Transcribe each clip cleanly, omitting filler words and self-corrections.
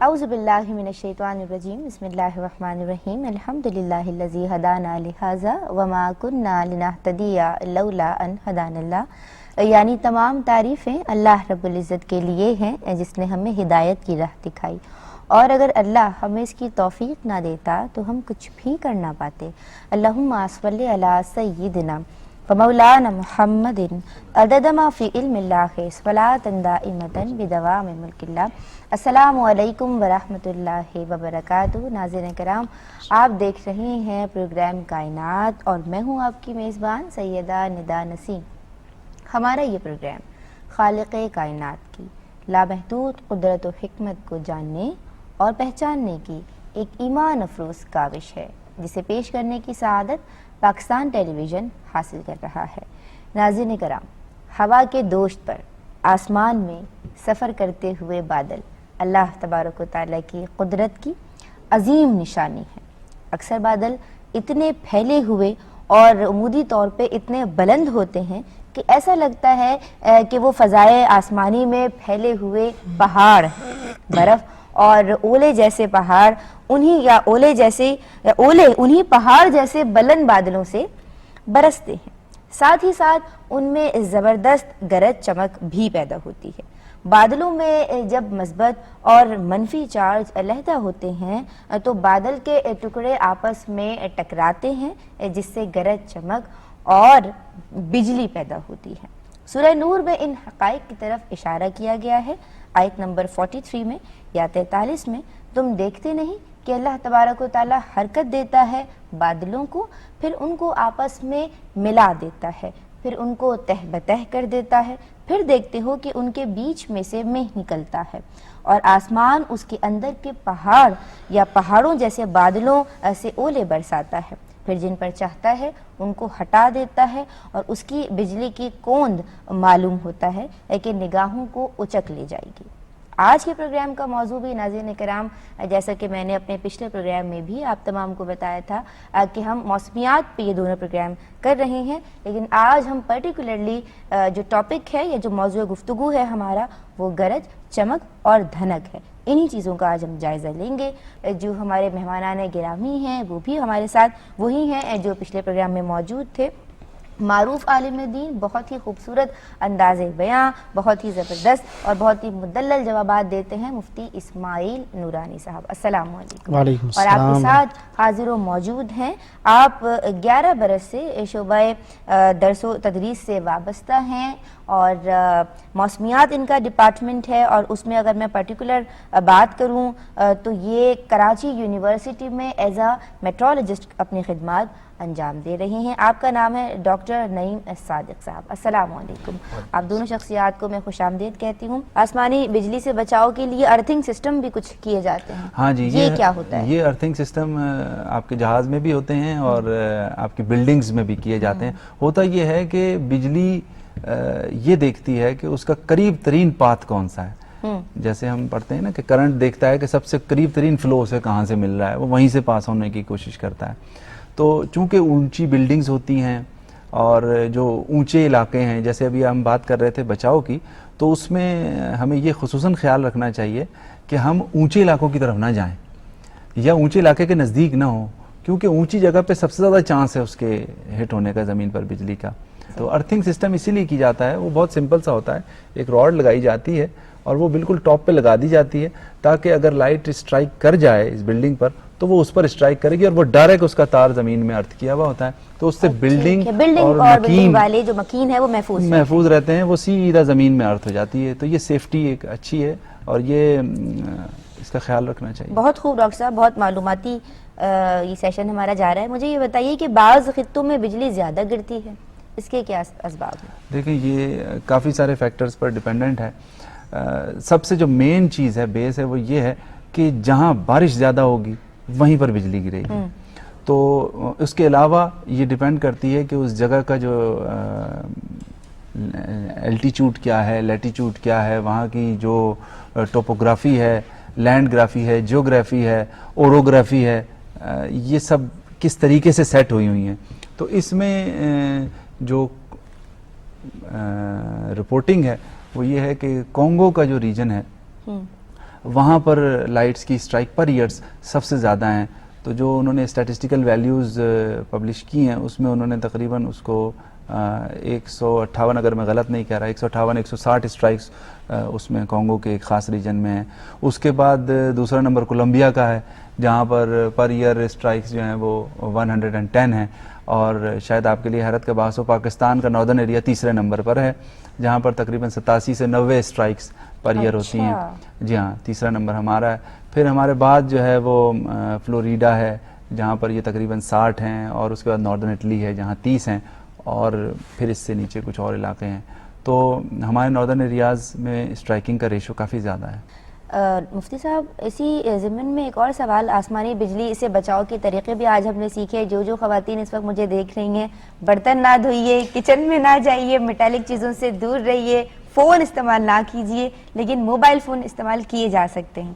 اعوذ باللہ من الشیطان الرجیم بسم اللہ الرحمن الرحیم الحمدللہ الذی ہدانا لہذا وما کننا لنہتدی لولا ان ہدانا اللہ، یعنی تمام تعریفیں اللہ رب العزت کے لیے ہیں جس نے ہمیں ہدایت کی راہ دکھائی، اور اگر اللہ ہمیں اس کی توفیق نہ دیتا تو ہم کچھ بھی کر نہ پاتے۔ اللہم صلی علی سیدنا ومولانا محمد عدد ما فی علم اللہ صلاۃ دائمۃ بدوام ملک اللہ۔ السلام علیکم ورحمۃ اللہ وبرکاتہ۔ ناظرین کرام، آپ دیکھ رہے ہیں پروگرام کائنات اور میں ہوں آپ کی میزبان سیدہ ندا نسیم۔ ہمارا یہ پروگرام خالق کائنات کی لامحدود قدرت و حکمت کو جاننے اور پہچاننے کی ایک ایمان افروز کاوش ہے، جسے پیش کرنے کی سعادت پاکستان ٹیلی ویژن حاصل کر رہا ہے۔ ناظرین کرام، ہوا کے دوشت پر آسمان میں سفر کرتے ہوئے بادل اللہ تبارک و تعالیٰ کی قدرت کی عظیم نشانی ہے۔ اکثر بادل اتنے پھیلے ہوئے اور عمودی طور پہ اتنے بلند ہوتے ہیں کہ ایسا لگتا ہے کہ وہ فضائے آسمانی میں پھیلے ہوئے پہاڑ، برف اور اولے جیسے پہاڑ انہی پہاڑ جیسے بلند بادلوں سے برستے ہیں۔ ساتھ ہی ساتھ ان میں زبردست گرج چمک بھی پیدا ہوتی ہے۔ بادلوں میں جب مثبت اور منفی چارج علیحدہ ہوتے ہیں تو بادل کے ٹکڑے آپس میں ٹکراتے ہیں، جس سے گرج چمک اور بجلی پیدا ہوتی ہے۔ سورہ نور میں ان حقائق کی طرف اشارہ کیا گیا ہے۔ آیت نمبر 43 میں یا 43 میں، تم دیکھتے نہیں کہ اللہ تبارک و تعالیٰ حرکت دیتا ہے بادلوں کو، پھر ان کو آپس میں ملا دیتا ہے، پھر ان کو تہ بتہ کر دیتا ہے، پھر دیکھتے ہو کہ ان کے بیچ میں سے مہ نکلتا ہے اور آسمان اس کے اندر کے پہاڑ یا پہاڑوں جیسے بادلوں سے اولے برساتا ہے، پھر جن پر چاہتا ہے ان کو ہٹا دیتا ہے اور اس کی بجلی کی کوند معلوم ہوتا ہے کہ نگاہوں کو اچک لے جائے گی۔ آج کے پروگرام کا موضوع بھی ناظرین کرام، جیسا کہ میں نے اپنے پچھلے پروگرام میں بھی آپ تمام کو بتایا تھا کہ ہم موسمیات پہ یہ دونوں پروگرام کر رہے ہیں، لیکن آج ہم پرٹیکولرلی جو ٹاپک ہے یا جو موضوع گفتگو ہے ہمارا، وہ گرج چمک اور دھنک ہے۔ انہی چیزوں کا آج ہم جائزہ لیں گے۔ جو ہمارے مہمانان گرامی ہیں وہ بھی ہمارے ساتھ وہی ہیں جو پچھلے پروگرام میں موجود تھے۔ معروف عالم دین، بہت ہی خوبصورت انداز بیاں، بہت ہی زبردست اور بہت ہی مدلل جوابات دیتے ہیں مفتی اسماعیل نورانی صاحب۔ السلام علیکم۔ وعلیکم اور آپ السلام۔ کے ساتھ حاضر و موجود ہیں۔ آپ 11 برس سے شعبہ درس و تدریس سے وابستہ ہیں اور موسمیات ان کا ڈپارٹمنٹ ہے، اور اس میں اگر میں پرٹیکولر بات کروں تو یہ کراچی یونیورسٹی میں ایز اے میٹرولوجسٹ اپنی خدمات انجام دے رہے ہیں۔ آپ کا نام ہے ڈاکٹر نعیم صادق صاحب۔ السلام علیکم۔ آپ دونوں شخصیات کو میں خوش آمدید کہتی ہوں۔ آسمانی بجلی سے بچاؤ کے لیے ارتھنگ سسٹم بھی کچھ کیے جاتے ہیں۔ ہاں جی، یہ کیا ہوتا ہے؟ یہ ارتھنگ سسٹم آپ کے جہاز میں بھی ہوتے ہیں اور آپ کی بلڈنگز میں بھی کیے جاتے ہیں۔ ہوتا یہ ہے کہ بجلی یہ دیکھتی ہے کہ اس کا قریب ترین پاتھ کون سا ہے۔ جیسے ہم پڑھتے ہیں نا کہ کرنٹ دیکھتا ہے کہ سب سے قریب ترین فلو سے کہاں سے مل رہا ہے، وہ وہیں سے پاس ہونے کی کوشش کرتا ہے۔ تو چونکہ اونچی بلڈنگز ہوتی ہیں اور جو اونچے علاقے ہیں، جیسے ابھی ہم بات کر رہے تھے بچاؤ کی، تو اس میں ہمیں یہ خصوصاً خیال رکھنا چاہیے کہ ہم اونچے علاقوں کی طرف نہ جائیں یا اونچے علاقے کے نزدیک نہ ہوں، کیونکہ اونچی جگہ پہ سب سے زیادہ چانس ہے اس کے ہٹ ہونے کا زمین پر بجلی کا۔ تو ارتھنگ سسٹم اسی لیے کی جاتا ہے، وہ بہت سمپل سا ہوتا ہے۔ ایک راڈ لگائی جاتی ہے اور وہ بالکل ٹاپ پہ لگا دی جاتی ہے تاکہ اگر لائٹ اسٹرائک کر جائے اس بلڈنگ پر تو وہ اس پر اسٹرائک کرے گی اور وہ ڈائریکٹ اس کا تار زمین میں ارتھ کیا ہوا ہوتا ہے، تو اس سے بلڈنگ اور بلڈنگ والے جو مکین ہے وہ محفوظ رہتے ہیں، وہ سیدھا زمین میں ارتھ ہو جاتی ہے۔ تو یہ سیفٹی ایک اچھی ہے اور یہ اس کا خیال رکھنا چاہیے۔ بہت خوب ڈاکٹر صاحب، بہت معلوماتی یہ سیشن ہمارا جا رہا ہے۔ مجھے یہ بتائیے کہ بعض خطوں میں بجلی زیادہ گرتی ہے، اس کے کیا اسباب ہیں؟ دیکھیں، یہ کافی سارے فیکٹرز پر ڈیپینڈنٹ ہے۔ سب سے جو مین چیز ہے، بیس ہے، وہ یہ ہے کہ جہاں بارش زیادہ ہوگی وہیں پر بجلی گرے گی۔ تو اس کے علاوہ یہ ڈیپینڈ کرتی ہے کہ اس جگہ کا جو الٹیچیوڈ کیا ہے، لیٹیچیوڈ کیا ہے، وہاں کی جو ٹوپوگرافی ہے، لینڈ گرافی ہے، جیوگرافی ہے، اوروگرافی ہے، یہ سب کس طریقے سے سیٹ ہوئی ہیں۔ تو اس میں جو رپورٹنگ ہے وہ یہ ہے کہ کانگو کا جو ریجن ہے وہاں پر لائٹس کی اسٹرائک پر ایئرس سب سے زیادہ ہیں. تو جو انہوں نے اسٹیٹسٹیکل ویلیوز پبلش کی ہیں اس میں انہوں نے تقریباً اس کو 158 اگر میں غلط نہیں کہہ رہا 158 160 اسٹرائکس اس میں کانگو کے ایک خاص ریجن میں ہیں. اس کے بعد دوسرا نمبر کولمبیا کا ہے جہاں پر ایئر اسٹرائکس جو ہیں وہ 110 ہیں. اور شاید آپ کے لیے حیرت کا باعث ہو پاکستان کا ناردرن ایریا تیسرے نمبر پر ہے جہاں پر تقریباً 87 سے 90 اسٹرائکس پر ایئر ہوتی ہیں. جی ہاں تیسرا نمبر ہمارا ہے. پھر ہمارے بعد جو ہے وہ فلوریڈا ہے جہاں پر یہ تقریباً 60 ہیں اور اس کے بعد ناردرن اٹلی ہے جہاں 30 ہیں اور پھر اس سے نیچے کچھ اور علاقے ہیں. تو ہمارے ناردرن ایریاز میں اسٹرائکنگ کا ریشو کافی زیادہ ہے. مفتی صاحب اسی ضمن میں ایک اور سوال, آسمانی بجلی سے بچاؤ کے طریقے بھی آج ہم نے سیکھے. جو خواتین اس وقت مجھے دیکھ رہی ہیں, برتن نہ دھوئیے, کچن میں نہ جائیے, میٹالک چیزوں سے دور رہیے, فون استعمال نہ کیجیے, لیکن موبائل فون استعمال کیے جا سکتے ہیں.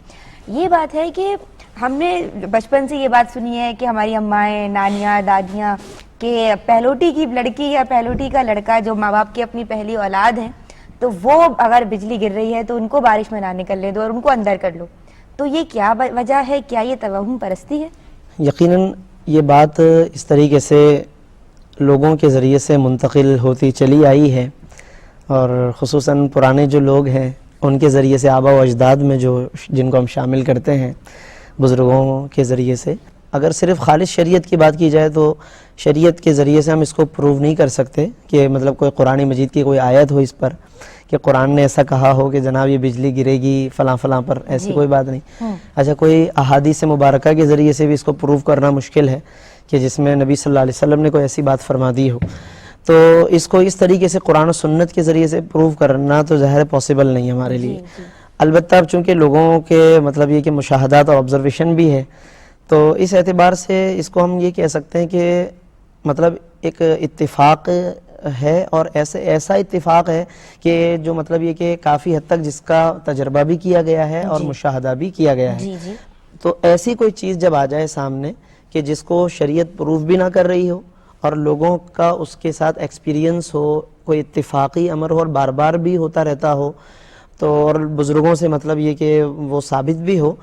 یہ بات ہے کہ ہم نے بچپن سے یہ بات سنی ہے کہ ہماری امائیں, نانیاں, دادیاں کہ پہلوٹی کی لڑکی یا پہلوٹی کا لڑکا جو ماں باپ کی اپنی پہلی اولاد ہیں تو وہ اگر بجلی گر رہی ہے تو ان کو بارش میں نہ نکلنے دو اور ان کو اندر کر لو. تو یہ کیا وجہ ہے؟ کیا یہ توہم پرستی ہے؟ یقیناً یہ بات اس طریقے سے لوگوں کے ذریعے سے منتقل ہوتی چلی آئی ہے اور خصوصاً پرانے جو لوگ ہیں ان کے ذریعے سے, آبا و اجداد میں جن کو ہم شامل کرتے ہیں بزرگوں کے ذریعے سے. اگر صرف خالص شریعت کی بات کی جائے تو شریعت کے ذریعے سے ہم اس کو پروو نہیں کر سکتے کہ مطلب کوئی قرآن مجید کی کوئی آیت ہو اس پر کہ قرآن نے ایسا کہا ہو کہ جناب یہ بجلی گرے گی فلاں فلاں پر, ایسی کوئی بات نہیں. اچھا, کوئی احادیث مبارکہ کے ذریعے سے بھی اس کو پروو کرنا مشکل ہے کہ جس میں نبی صلی اللہ علیہ وسلم نے کوئی ایسی بات فرما دی ہو. تو اس کو اس طریقے سے قرآن و سنت کے ذریعے سے پروو کرنا تو ظاہر پاسبل نہیں ہمارے لیے. البتہ اب چونکہ لوگوں کے مطلب یہ کہ مشاہدات اور آبزرویشن بھی ہے تو اس اعتبار سے اس کو ہم یہ کہہ سکتے ہیں کہ مطلب ایک اتفاق ہے اور ایسا اتفاق ہے کہ جو مطلب یہ کہ کافی حد تک جس کا تجربہ بھی کیا گیا ہے اور مشاہدہ بھی کیا گیا ہے. تو ایسی کوئی چیز جب آ جائے سامنے کہ جس کو شریعت پروف بھی نہ کر رہی ہو اور لوگوں کا اس کے ساتھ ایکسپیرینس ہو, کوئی اتفاقی امر ہو اور بار بار بھی ہوتا رہتا ہو تو اور بزرگوں سے مطلب یہ کہ وہ ثابت بھی ہو,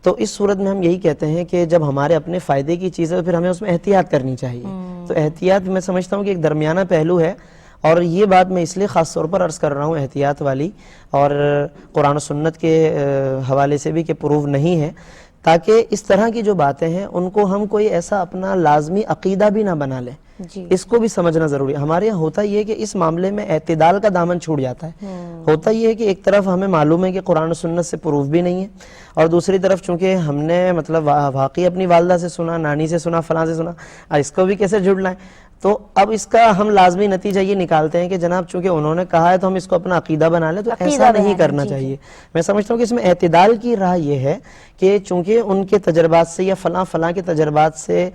تو اس صورت میں ہم یہی کہتے ہیں کہ جب ہمارے اپنے فائدے کی چیز ہے تو پھر ہمیں اس میں احتیاط کرنی چاہیے. تو احتیاط میں سمجھتا ہوں کہ ایک درمیانہ پہلو ہے اور یہ بات میں اس لیے خاص طور پر عرض کر رہا ہوں احتیاط والی اور قرآن و سنت کے حوالے سے بھی کہ پروف نہیں ہے, تاکہ اس طرح کی جو باتیں ہیں ان کو ہم کوئی ایسا اپنا لازمی عقیدہ بھی نہ بنا لیں. اس کو بھی سمجھنا ضروری ہے. ہمارے یہاں ہوتا یہ ہے کہ اس معاملے میں اعتدال کا دامن چھوٹ جاتا ہے. ہوتا یہ ہے کہ ایک طرف ہمیں معلوم ہے کہ قرآن و سنت سے پروف بھی نہیں ہے اور دوسری طرف چونکہ ہم نے مطلب واقعی اپنی والدہ سے سنا, نانی سے سنا, فلاں سے سنا, اس کو بھی کیسے جھڑ لائیں. تو اب اس کا ہم لازمی نتیجہ یہ نکالتے ہیں کہ جناب چونکہ انہوں نے کہا ہے تو ہم اس کو اپنا عقیدہ بنا لیں, تو ایسا نہیں کرنا چاہیے. میں سمجھتا ہوں کہ اس میں اعتدال کی راہ یہ ہے کہ چونکہ ان کے تجربات سے یا فلاں فلاں کے تجربات سے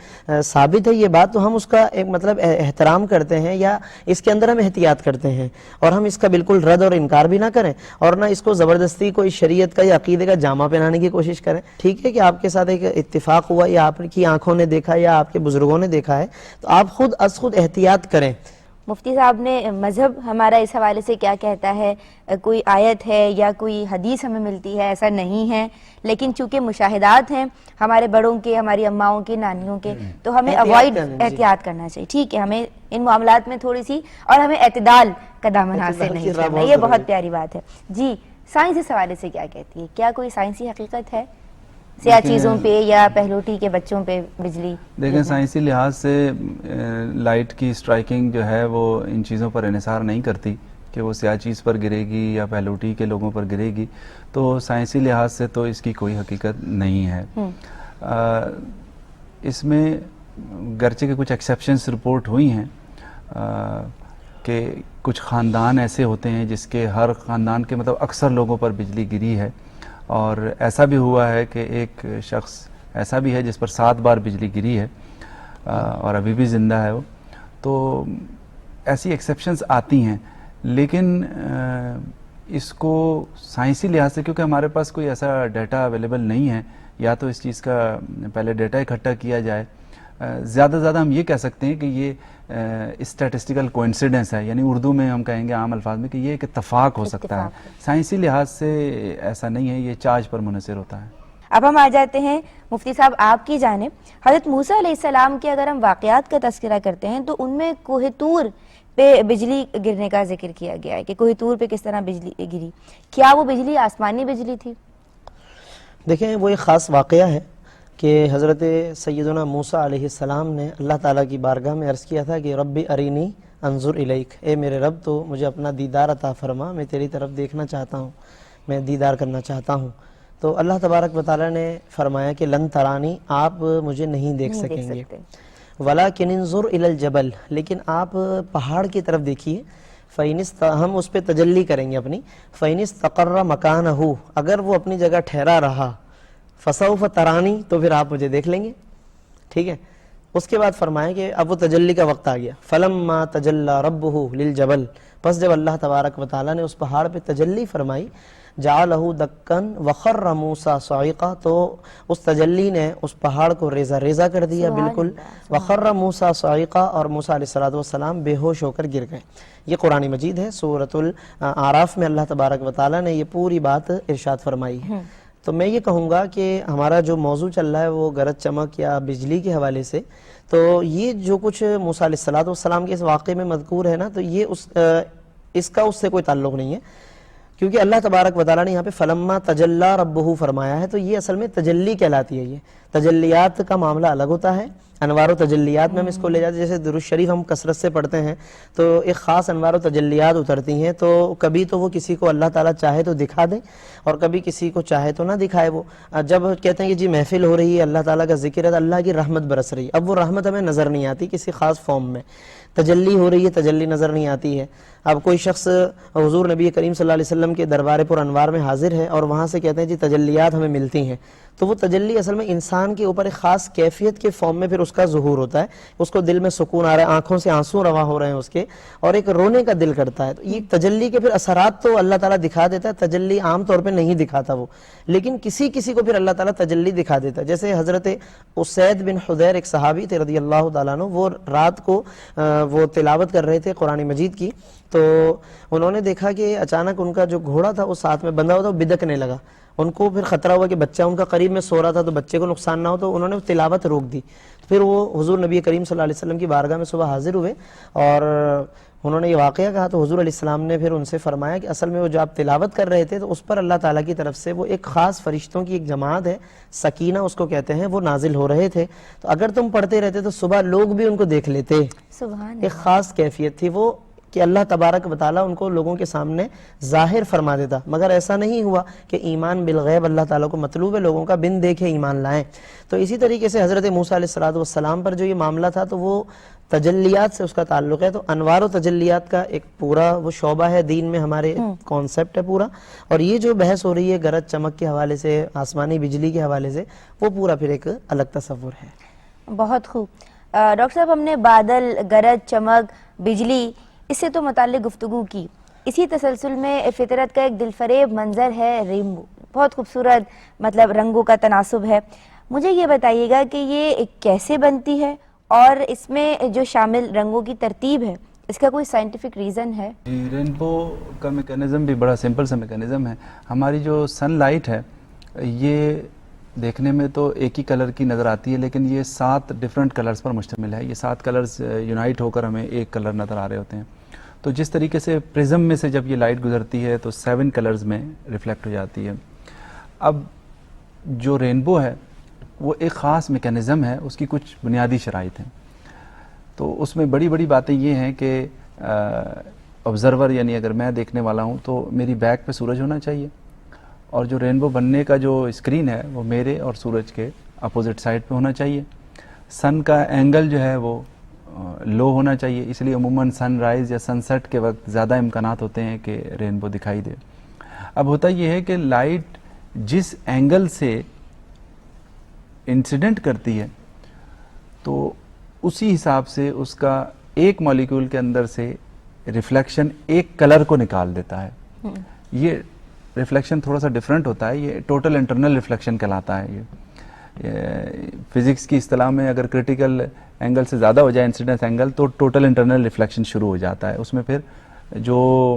ثابت ہے یہ بات, تو ہم اس کا ایک مطلب احترام کرتے ہیں یا اس کے اندر ہم احتیاط کرتے ہیں اور ہم اس کا بالکل رد اور انکار بھی نہ کریں اور نہ اس کو زبردستی کوئی شریعت کا یا عقیدے کا جامہ پہنانے کی کوشش کریں. ٹھیک ہے کہ آپ کے ساتھ ایک اتفاق ہوا یا آپ کی آنکھوں نے دیکھا یا آپ کے بزرگوں نے دیکھا ہے تو آپ خود احتیاط کریں. مفتی صاحب نے مذہب ہمارا اس حوالے سے کیا کہتا ہے؟ کوئی آیت ہے یا کوئی حدیث ہمیں ملتی ہے؟ ایسا نہیں ہے, لیکن چونکہ مشاہدات ہیں ہمارے بڑوں کے, ہماری اماؤں کے, نانیوں کے, تو ہمیں احتیاط کرنا چاہیے. ٹھیک ہے, ہمیں ان معاملات میں تھوڑی سی اور ہمیں اعتدال کا دامن حاصل نہیں کرنا, یہ بہت پیاری بات ہے. جی, سائنس اس حوالے سے کیا کہتی ہے؟ کیا کوئی سائنسی حقیقت ہے سیاہ چیزوں پہ یا پہلوٹی کے بچوں پہ بجلی؟ دیکھیں, سائنسی لحاظ سے لائٹ کی اسٹرائکنگ جو ہے وہ ان چیزوں پر انحصار نہیں کرتی کہ وہ سیاہ چیز پر گرے گی یا پہلوٹی کے لوگوں پر گرے گی. تو سائنسی لحاظ سے تو اس کی کوئی حقیقت نہیں ہے. اس میں گرچہ کے کچھ ایکسیپشنز رپورٹ ہوئی ہیں کہ کچھ خاندان ایسے ہوتے ہیں جس کے ہر خاندان کے مطلب اکثر لوگوں پر بجلی گری ہے, اور ایسا بھی ہوا ہے کہ ایک شخص ایسا بھی ہے جس پر 7 بار بجلی گری ہے اور ابھی بھی زندہ ہے وہ. تو ایسی ایکسیپشنز آتی ہیں, لیکن اس کو سائنسی لحاظ سے کیونکہ ہمارے پاس کوئی ایسا ڈیٹا اویلیبل نہیں ہے, یا تو اس چیز کا پہلے ڈیٹا اکٹھا کیا جائے زیادہ زیادہ ہم یہ کہہ سکتے ہیں کہ یہ اسٹیٹسٹیکل کوئنسیڈنس ہے، یعنی اردو میں ہم کہیں گے عام الفاظ میں کہ یہ ایک اتفاق ہو سکتا ہے، سائنسی لحاظ سے ایسا نہیں ہے، یہ چارج پر منحصر ہوتا ہے۔ اب ہم آ جاتے ہیں مفتی صاحب آپ کی جانب۔ حضرت موسیٰ علیہ السلام کے اگر ہم واقعات کا تذکرہ کرتے ہیں تو ان میں کوہ طور پہ بجلی گرنے کا ذکر کیا گیا ہے کہ کوہ طور پہ کس طرح بجلی گری، کیا وہ بجلی آسمانی بجلی تھی؟ دیکھیں وہ ایک خاص واقعہ ہے کہ حضرت سیدنا موسیٰ علیہ السلام نے اللہ تعالیٰ کی بارگاہ میں عرض کیا تھا کہ ربی ارینی انظر الیک، اے میرے رب تو مجھے اپنا دیدار عطا فرما، میں تیری طرف دیکھنا چاہتا ہوں، میں دیدار کرنا چاہتا ہوں۔ تو اللہ تبارک و تعالیٰ نے فرمایا کہ لن ترانی، آپ مجھے نہیں دیکھ سکیں گے، ولیکن انظر الی الجبل، لیکن آپ پہاڑ کی طرف دیکھیے، ہم اس پہ تجلی کریں گے اپنی، فَإِنِ اسْتَقَرَّ مَكَانَهُ، اگر وہ اپنی جگہ ٹھہرا رہا، فَسَوْفَ تَرَانِي، تو پھر آپ مجھے دیکھ لیں گے، ٹھیک ہے۔ اس کے بعد فرمایا کہ اب وہ تجلی کا وقت آ گیا، فَلَمَّا تَجَلَّى رَبُّهُ لِلْجَبَلِ، پس جب اللہ تبارک و تعالیٰ نے اس پہاڑ پہ تجلی فرمائی، جعلہ دکن وخر موسیٰ صعقا، تو اس تجلی نے اس پہاڑ کو ریزہ ریزہ کر دیا بالکل، وخر موسیٰ صعقا، اور موسیٰ علیہ السلام بے ہوش ہو کر گر گئے۔ یہ قرآن مجید ہے، سورۃ الاعراف میں اللہ تبارک و تعالیٰ نے یہ پوری بات ارشاد فرمائی ہے۔ تو میں یہ کہوں گا کہ ہمارا جو موضوع چل رہا ہے وہ گرج چمک یا بجلی کے حوالے سے، تو یہ جو کچھ موسیٰ علیہ السلام کے اس واقعے میں مذکور ہے نا، تو یہ اس کا اس سے کوئی تعلق نہیں ہے، کیونکہ اللہ تبارک و تعالیٰ نے یہاں پہ فلما تجلی ربہ فرمایا ہے، تو یہ اصل میں تجلی کہلاتی ہے۔ یہ تجلیات کا معاملہ الگ ہوتا ہے، انوار و تجلیات میں ہم اس کو لے جاتے ہیں، جیسے درود شریف ہم کثرت سے پڑھتے ہیں تو ایک خاص انوار و تجلیات اترتی ہیں، تو کبھی تو وہ کسی کو اللہ تعالیٰ چاہے تو دکھا دے اور کبھی کسی کو چاہے تو نہ دکھائے۔ وہ جب کہتے ہیں کہ جی محفل ہو رہی ہے، اللہ تعالیٰ کا ذکر ہے، تو اللہ کی رحمت برس رہی ہے، اب وہ رحمت ہمیں نظر نہیں آتی کسی خاص فارم میں، تجلی ہو رہی ہے، تجلی نظر نہیں آتی ہے۔ اب کوئی شخص حضور نبی کریم صلی اللہ علیہ وسلم کے دربار پر انوار میں حاضر ہے اور وہاں سے کہتے ہیں جی تجلیات ہمیں ملتی ہیں، تو وہ تجلی اصل میں انسان کے اوپر ایک خاص کیفیت کے فارم میں پھر اس کا ظہور ہوتا ہے، اس کو دل میں سکون آ رہا ہے، آنکھوں سے آنسو رواں ہو رہے ہیں اس کے، اور ایک رونے کا دل کرتا ہے۔ تو یہ تجلی کے پھر اثرات تو اللہ تعالیٰ دکھا دیتا ہے، تجلی عام طور پہ نہیں دکھاتا وہ، لیکن کسی کسی کو پھر اللہ تعالیٰ تجلی دکھا دیتا ہے۔ جیسے حضرت اسید بن حضیر ایک صحابی تھے رضی اللہ تعالیٰ عنہ، وہ رات کو وہ تلاوت کر رہے تھے قرآن مجید کی، تو انہوں نے دیکھا کہ اچانک ان کا جو گھوڑا تھا وہ ساتھ میں بندھا ہوا تھا، وہ بدکنے لگا، ان کو پھر خطرہ ہوا کہ بچہ ان کا قریب میں سو رہا تھا تو بچے کو نقصان نہ ہو، تو انہوں نے تلاوت روک دی۔ پھر وہ حضور نبی کریم صلی اللہ علیہ وسلم کی بارگاہ میں صبح حاضر ہوئے اور انہوں نے یہ واقعہ کہا، تو حضور علیہ السلام نے پھر ان سے فرمایا کہ اصل میں وہ جو آپ تلاوت کر رہے تھے تو اس پر اللہ تعالیٰ کی طرف سے وہ ایک خاص فرشتوں کی ایک جماعت ہے، سکینہ اس کو کہتے ہیں، وہ نازل ہو رہے تھے، تو اگر تم پڑھتے رہتے تو صبح لوگ بھی ان کو دیکھ لیتے۔ سبحان ایک خاص کیفیت تھی وہ کہ اللہ تبارک و تعالیٰ ان کو لوگوں کے سامنے ظاہر فرما دیتا، مگر ایسا نہیں ہوا کہ ایمان بالغیب اللہ تعالیٰ کو مطلوب ہے لوگوں کا، بن دیکھے ایمان لائیں۔ تو اسی طریقے سے حضرت موسیٰ علیہ السلام پر جو یہ معاملہ تھا تو وہ تجلیات سے اس کا تعلق ہے، تو انوار و تجلیات کا ایک پورا وہ شعبہ ہے دین میں، ہمارے کانسیپٹ ہے پورا، اور یہ جو بحث ہو رہی ہے گرج چمک کے حوالے سے، آسمانی بجلی کے حوالے سے، وہ پورا پھر ایک الگ تصور ہے۔ بہت خوب ڈاکٹر صاحب، ہم نے بادل، گرج چمک، بجلی، اس سے تو متعلق گفتگو کی، اسی تسلسل میں فطرت کا ایک دل فریب منظر ہے رینبو، بہت خوبصورت مطلب رنگوں کا تناسب ہے، مجھے یہ بتائیے گا کہ یہ کیسے بنتی ہے اور اس میں جو شامل رنگوں کی ترتیب ہے اس کا کوئی سائنٹیفک ریزن ہے؟ جی، رینبو کا میکانزم بھی بڑا سمپل سا میکانزم ہے۔ ہماری جو سن لائٹ ہے یہ دیکھنے میں تو ایک ہی کلر کی نظر آتی ہے، لیکن یہ 7 ڈیفرنٹ کلرز پر مشتمل ہے، یہ 7 کلرز یونائٹ ہو کر ہمیں ایک کلر نظر آ رہے ہوتے ہیں۔ تو جس طریقے سے پرزم میں سے جب یہ لائٹ گزرتی ہے تو 7 کلرز میں ریفلیکٹ ہو جاتی ہے۔ اب جو رینبو ہے وہ ایک خاص میکانزم ہے، اس کی کچھ بنیادی شرائط ہیں۔ تو اس میں بڑی بڑی باتیں یہ ہیں کہ آبزرور یعنی اگر میں دیکھنے والا ہوں تو میری بیک پہ سورج ہونا چاہیے، اور جو رینبو بننے کا جو اسکرین ہے وہ میرے اور سورج کے اپوزٹ سائڈ پہ ہونا چاہیے۔ سن کا اینگل جو ہے وہ لو ہونا چاہیے، اس لیے عموماً سن رائز یا سن سیٹ کے وقت زیادہ امکانات ہوتے ہیں کہ رینبو دکھائی دے۔ اب ہوتا یہ ہے کہ لائٹ جس اینگل سے انسیڈنٹ کرتی ہے تو اسی حساب سے اس کا ایک مالیکیول کے اندر سے ریفلیکشن ایک کلر کو نکال دیتا ہے۔ یہ ریفلیکشن تھوڑا سا ڈیفرنٹ ہوتا ہے، یہ ٹوٹل انٹرنل ریفلیکشن کہلاتا ہے۔ فزکس کی اصطلاح میں اگر کرٹیکل اینگل سے زیادہ ہو جائے انسیڈنس اینگل تو ٹوٹل انٹرنل ریفلیکشن شروع ہو جاتا ہے. اس میں پھر جو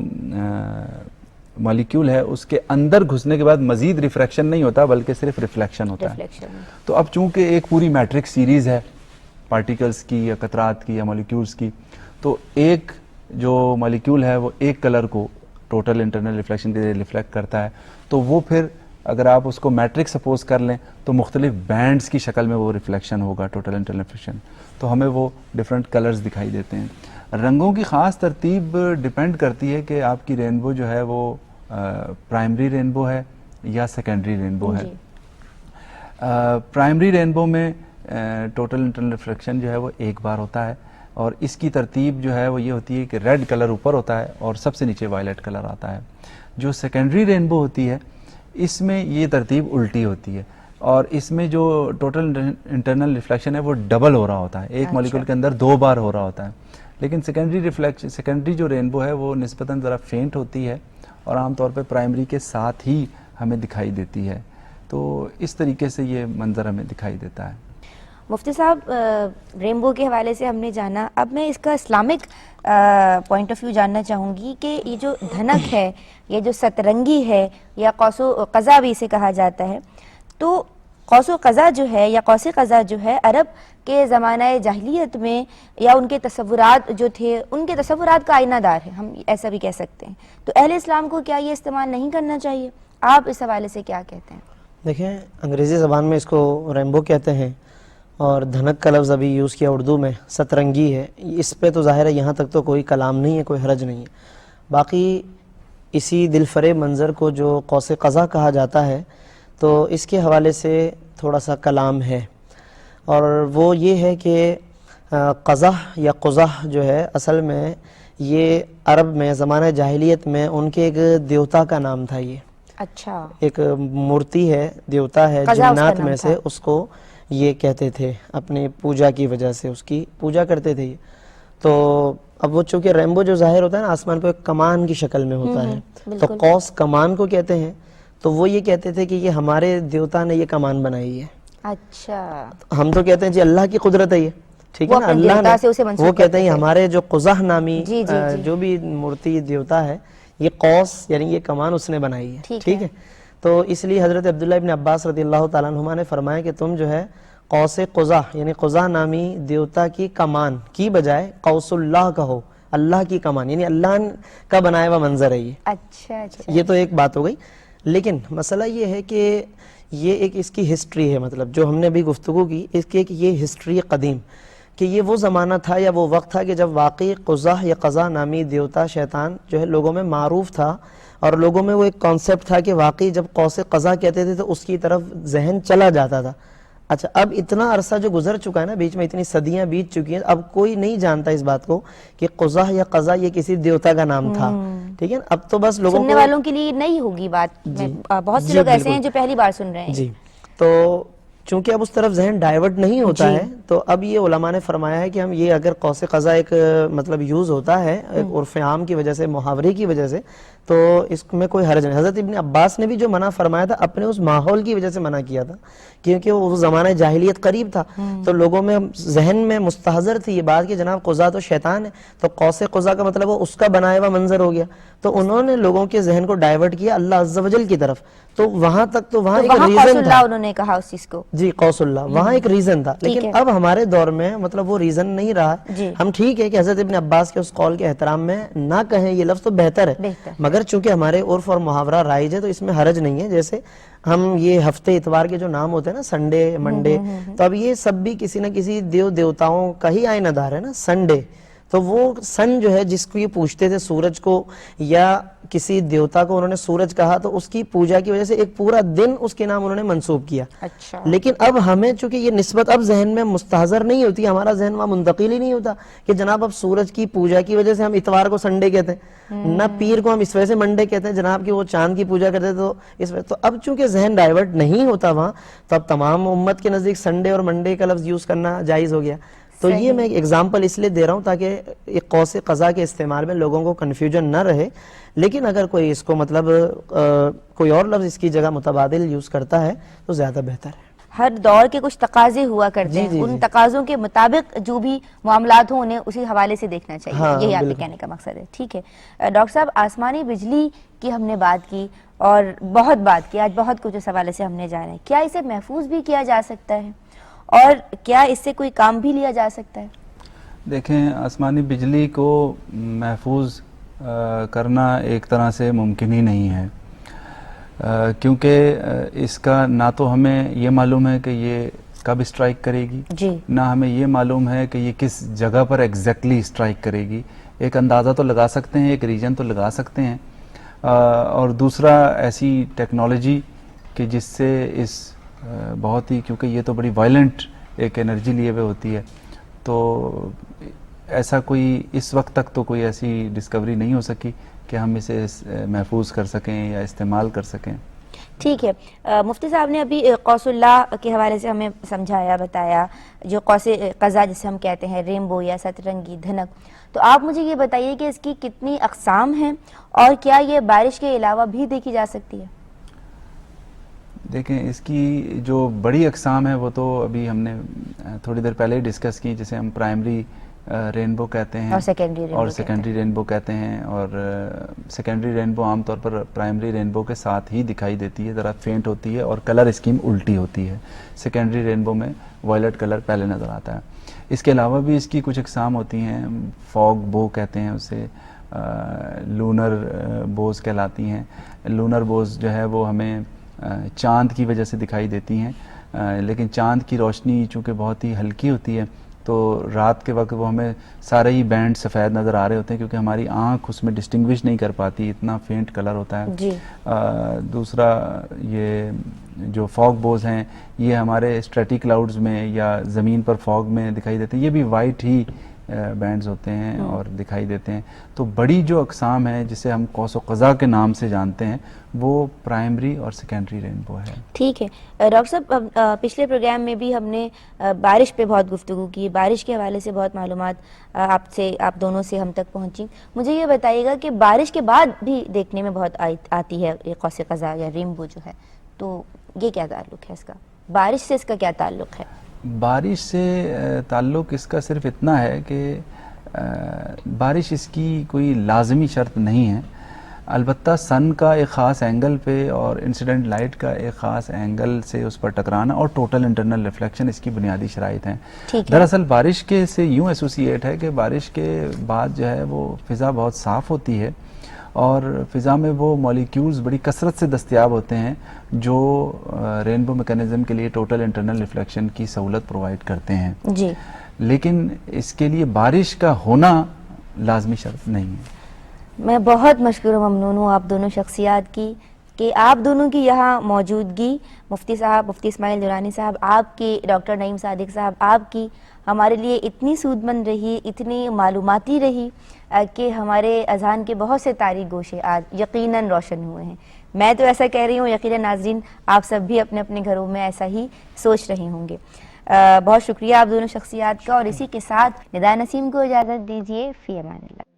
مالیکیول ہے اس کے اندر گھسنے کے بعد مزید ریفریکشن نہیں ہوتا بلکہ صرف ریفلیکشن ہوتا ہے. تو اب چونکہ ایک پوری میٹرک سیریز ہے پارٹیکلز کی یا قطرات کی یا مالیکیولز کی, تو ایک جو مالیکیول ہے وہ ایک کلر کو ٹوٹل انٹرنل ریفلیکشن کے ذریعے ریفلیکٹ کرتا ہے, تو وہ پھر اگر آپ اس کو میٹرک سپوز کر لیں تو مختلف بینڈز کی شکل میں وہ ریفلیکشن ہوگا ٹوٹل انٹرنل ریفلیکشن, تو ہمیں وہ ڈفرینٹ کلرز دکھائی دیتے ہیں. رنگوں کی خاص ترتیب ڈیپینڈ کرتی ہے کہ آپ کی رینبو جو ہے وہ پرائمری رینبو ہے یا سیکنڈری رینبو ہے. پرائمری رینبو میں ٹوٹل انٹرنل ریفلیکشن جو ہے وہ ایک بار ہوتا ہے, اور اس کی ترتیب جو ہے وہ یہ ہوتی ہے کہ ریڈ کلر اوپر ہوتا ہے اور سب سے نیچے وائلٹ کلر آتا ہے. جو سیکنڈری رینبو ہوتی ہے اس میں یہ ترتیب الٹی ہوتی ہے, اور اس میں جو ٹوٹل انٹرنل ریفلیکشن ہے وہ ڈبل ہو رہا ہوتا ہے, ایک مالیکول کے اندر 2 بار ہو رہا ہوتا ہے. لیکن سیکنڈری جو رینبو ہے وہ نسبتاً ذرا فینٹ ہوتی ہے اور عام طور پہ پرائمری کے ساتھ ہی ہمیں دکھائی دیتی ہے. تو اس طریقے سے یہ منظر ہمیں دکھائی دیتا ہے. مفتی صاحب رینبو کے حوالے سے ہم نے جانا, اب میں اس کا اسلامک پوائنٹ آف ویو جاننا چاہوں گی کہ یہ جو دھنک ہے, یہ جو سترنگی ہے یا قوس و قزح بھی اسے کہا جاتا ہے, تو قوس و قزح جو ہے یا قوس قزح جو ہے عرب کے زمانہ جاہلیت میں یا ان کے تصورات جو تھے ان کے تصورات کا آئینہ دار ہے, ہم ایسا بھی کہہ سکتے ہیں. تو اہل اسلام کو کیا یہ استعمال نہیں کرنا چاہیے؟ آپ اس حوالے سے کیا کہتے ہیں؟ دیکھیں, انگریزی زبان میں اس کو رینبو کہتے ہیں اور دھنک کا لفظ ابھی یوز کیا اردو میں سترنگی ہے. اس پہ تو ظاہر ہے یہاں تک تو کوئی کلام نہیں ہے, کوئی حرج نہیں ہے. باقی اسی دل فریب منظر کو جو قوس قزح کہا جاتا ہے تو اس کے حوالے سے تھوڑا سا کلام ہے, اور وہ یہ ہے کہ قزح یا قزح جو ہے اصل میں یہ عرب میں زمانہ جاہلیت میں ان کے ایک دیوتا کا نام تھا. یہ اچھا ایک مورتی ہے, دیوتا ہے جنات میں سے, اس کو یہ کہتے تھے اپنی پوجا کی وجہ سے اس کی پوجا کرتے تھے. تو اب وہ چونکہ رینبو جو ظاہر ہوتا ہے نا آسمان پہ ایک کمان کی شکل میں ہوتا ہے, تو قوس کمان کو کہتے ہیں. تو وہ یہ کہتے تھے کہ یہ ہمارے دیوتا نے یہ کمان بنائی ہے. اچھا, ہم تو کہتے ہیں جی اللہ کی قدرت ہے یہ, ٹھیک ہے نا, اللہ نے, وہ کہتے ہیں ہمارے جو قزح نامی جو بھی مورتی دیوتا ہے یہ قوس یعنی یہ کمان اس نے بنائی ہے, ٹھیک ہے. تو اس لیے حضرت عبداللہ ابن عباس رضی اللہ تعالیٰ عنہما نے فرمایا کہ تم جو ہے قوس قزح یعنی قزح نامی دیوتا کی کمان کی بجائے قوس اللہ کہو, اللہ کی کمان یعنی اللہ کا بنایا ہوا منظر ہے یہ. اچھا, یہ تو ایک بات ہو گئی. لیکن مسئلہ یہ ہے کہ یہ ایک اس کی ہسٹری ہے, مطلب جو ہم نے بھی گفتگو کی اس کی ایک یہ ہسٹری قدیم کہ یہ وہ زمانہ تھا یا وہ وقت تھا کہ جب واقعی قزح یا قزح نامی دیوتا شیطان جو ہے لوگوں میں معروف تھا, اور لوگوں میں وہ ایک کانسیپٹ تھا کہ واقعی جب قوس قزح کہتے تھے تو اس کی طرف ذہن چلا جاتا تھا. اچھا, اب اتنا عرصہ جو گزر چکا ہے نا, بیچ میں اتنی صدیاں بیت چکی ہیں, اب کوئی نہیں جانتا اس بات کو کہ قزح یا قزح یہ کسی دیوتا کا نام تھا, ٹھیک ہے. اب تو بس لوگوں سننے والوں کے لیے نہیں ہوگی بات, بہت سے لوگ ایسے ہیں جو پہلی بار سن رہے ہیں. جی, تو چونکہ اب اس طرف ذہن ڈائیورٹ نہیں ہوتا ہے, تو اب یہ علماء نے فرمایا ہے کہ ہم یہ اگر قوس قزح ایک مطلب یوز ہوتا ہے عرف عام کی وجہ سے, محاورے کی وجہ سے, تو اس میں کوئی حرج نہیں. حضرت ابن عباس نے بھی جو منع فرمایا تھا اپنے اس ماحول کی وجہ سے منع کیا تھا, کیونکہ وہ زمانہ جاہلیت قریب تھا, تو لوگوں میں ذہن میں مستحضر تھی یہ بات کہ جناب قزح تو شیطان ہے, تو قوس قزح کا مطلب وہ اس کا بنایا ہوا منظر ہو گیا. تو انہوں نے لوگوں کے ذہن کو ڈائیورٹ کیا اللہ عز و جل کی طرف, تو وہاں تک تو وہاں ایک ریزن تھا, انہوں نے کہا اس چیز کو, جی قوس اللہ, وہاں ایک ریزن تھا. لیکن اب ہمارے دور میں مطلب وہ ریزن نہیں رہا. ہم ٹھیک ہے کہ حضرت ابن عباس کے اس قول کے احترام میں نہ کہیں یہ لفظ تو بہتر ہے, مگر چونکہ ہمارے عرف اور محاورہ رائج ہے تو اس میں حرج نہیں ہے. جیسے ہم یہ ہفتے اتوار کے جو نام ہوتے ہیں نا, سنڈے, منڈے, تو اب یہ سب بھی کسی نہ کسی دیوتاؤں کا ہی آئینہ دار ہے نا. سنڈے تو وہ سن جو ہے جس کو یہ پوجتے تھے سورج کو, یا کسی دیوتا کو انہوں نے سورج کہا, تو اس کی پوجا کی وجہ سے ایک پورا دن اس کے نام انہوں نے منسوب کیا. اچھا, لیکن اب ہمیں چونکہ یہ نسبت اب ذہن میں مستحضر نہیں ہوتی, ہمارا ذہن وہاں منتقل ہی نہیں ہوتا کہ جناب اب سورج کی پوجا کی وجہ سے ہم اتوار کو سنڈے کہتے ہیں, نہ پیر کو ہم اس وجہ سے منڈے کہتے ہیں جناب کہ وہ چاند کی پوجا کرتے تو اس وجہ. تو اب چونکہ ذہن ڈائیورٹ نہیں ہوتا وہاں, تو اب تمام امت کے نزدیک سنڈے اور منڈے کا لفظ یوز کرنا جائز ہو گیا. تو یہ میں ایک ایگزامپل اس لیے دے رہا ہوں تاکہ ایک قوس قزح کے استعمال میں لوگوں کو کنفیوژن نہ رہے. لیکن اگر کوئی اس کو مطلب کوئی اور لفظ اس کی جگہ متبادل یوز کرتا ہے تو زیادہ بہتر ہے. ہر دور کے کچھ تقاضے ہوا کرتے ہیں، جی، ان جی۔ تقاضوں کے مطابق جو بھی معاملات ہوں انہیں اسی حوالے سے دیکھنا چاہیے، ہاں، یہی آپ کے بالکل۔ کہنے کا مقصد ہے. ٹھیک ہے ڈاکٹر صاحب، آسمانی بجلی کی ہم نے بات کی اور بہت بات کی، آج بہت کچھ اس حوالے سے ہم نے جانا ہے. کیا اسے محفوظ بھی کیا جا سکتا ہے اور کیا اس سے کوئی کام بھی لیا جا سکتا ہے؟ دیکھیں، آسمانی بجلی کو محفوظ کرنا ایک طرح سے ممکن ہی نہیں ہے، کیونکہ اس کا نہ تو ہمیں یہ معلوم ہے کہ یہ کب اسٹرائک کرے گی، جی نہ ہمیں یہ معلوم ہے کہ یہ کس جگہ پر ایگزیکٹلی اسٹرائک کرے گی. ایک اندازہ تو لگا سکتے ہیں، ایک ریجن تو لگا سکتے ہیں، اور دوسرا ایسی ٹیکنالوجی کہ جس سے اس بہت ہی، کیونکہ یہ تو بڑی وائلنٹ ایک انرجی لیے ہوئے ہوتی ہے، تو ایسا کوئی اس وقت تک تو کوئی ایسی ڈسکوری نہیں ہو سکی کہ ہم اسے محفوظ کر سکیں یا استعمال کر سکیں. ٹھیک ہے. مفتی صاحب نے ابھی قوس اللہ کے حوالے سے ہمیں سمجھایا، بتایا، جو قوس قزح جسے ہم کہتے ہیں، رینبو یا سترنگی دھنک. تو آپ مجھے یہ بتائیے کہ اس کی کتنی اقسام ہیں اور کیا یہ بارش کے علاوہ بھی دیکھی جا سکتی ہے؟ دیکھیں، اس کی جو بڑی اقسام ہے وہ تو ابھی ہم نے تھوڑی دیر پہلے ہی ڈسکس کی، جسے ہم پرائمری رینبو کہتے ہیں اور سیکنڈری رینبو کہتے ہیں. اور سیکنڈری رینبو عام طور پر پرائمری رینبو کے ساتھ ہی دکھائی دیتی ہے، ذرا فینٹ ہوتی ہے اور کلر اسکیم الٹی ہوتی ہے. سیکنڈری رینبو میں وائلٹ کلر پہلے نظر آتا ہے. اس کے علاوہ بھی اس کی کچھ اقسام ہوتی ہیں، فوگ بو کہتے ہیں اسے، لونر بوز کہلاتی ہیں. لونر بوز جو ہے وہ ہمیں چاند کی وجہ سے دکھائی دیتی ہیں، لیکن چاند کی روشنی چونکہ بہت ہی ہلکی ہوتی ہے تو رات کے وقت وہ ہمیں سارے ہی بینڈ سفید نظر آ رہے ہوتے ہیں، کیونکہ ہماری آنکھ اس میں ڈسٹنگوش نہیں کر پاتی، اتنا فینٹ کلر ہوتا ہے. جی دوسرا یہ جو فوگ بوز ہیں یہ ہمارے اسٹریٹی کلاؤڈز میں یا زمین پر فوگ میں دکھائی دیتے ہیں، یہ بھی وائٹ ہی بینڈز ہوتے ہیں اور دکھائی دیتے ہیں. تو بڑی جو اقسام ہے جسے ہم قوس و قزح کے نام سے جانتے ہیں وہ پرائمری اور سیکنڈری رینبو ہے. ٹھیک ہے. ڈاکٹر صاحب، پچھلے پروگرام میں بھی ہم نے بارش پہ بہت گفتگو کی، بارش کے حوالے سے بہت معلومات آپ دونوں سے ہم تک پہنچی. مجھے یہ بتائیے گا کہ بارش کے بعد بھی دیکھنے میں بہت آتی ہے یہ قوس قزح یا رینبو جو ہے، تو یہ کیا تعلق ہے اس کا؟ بارش سے اس کا کیا تعلق ہے؟ بارش سے تعلق اس کا صرف اتنا ہے کہ بارش اس کی کوئی لازمی شرط نہیں ہے، البتہ سن کا ایک خاص اینگل پہ اور انسیڈنٹ لائٹ کا ایک خاص اینگل سے اس پر ٹکرانا اور ٹوٹل انٹرنل ریفلیکشن اس کی بنیادی شرائط ہیں. دراصل بارش کے سے یوں ایسوسیٹ ہے کہ بارش کے بعد جو ہے وہ فضا بہت صاف ہوتی ہے اور فضا میں وہ مالیکیولز بڑی کثرت سے دستیاب ہوتے ہیں جو رینبو میکانزم کے لیے ٹوٹل انٹرنل ریفلیکشن کی سہولت پرووائڈ کرتے ہیں. جی لیکن اس کے لیے بارش کا ہونا لازمی شرط نہیں ہے. میں بہت مشکور و ممنون ہوں آپ دونوں شخصیات کی کہ آپ دونوں کی یہاں موجودگی، مفتی صاحب، مفتی اسماعیل درانی صاحب، آپ کی، ڈاکٹر نعیم صادق صاحب، آپ کی ہمارے لیے اتنی سود مند رہی، اتنی معلوماتی رہی کہ ہمارے اذہان کے بہت سے تاریک گوشے آج یقیناً روشن ہوئے ہیں. میں تو ایسا کہہ رہی ہوں، یقیناً ناظرین آپ سب بھی اپنے اپنے گھروں میں ایسا ہی سوچ رہے ہوں گے. بہت شکریہ آپ دونوں شخصیات کا، اور اسی کے ساتھ ندا نسیم کو اجازت دیجیے. فی امان اللہ.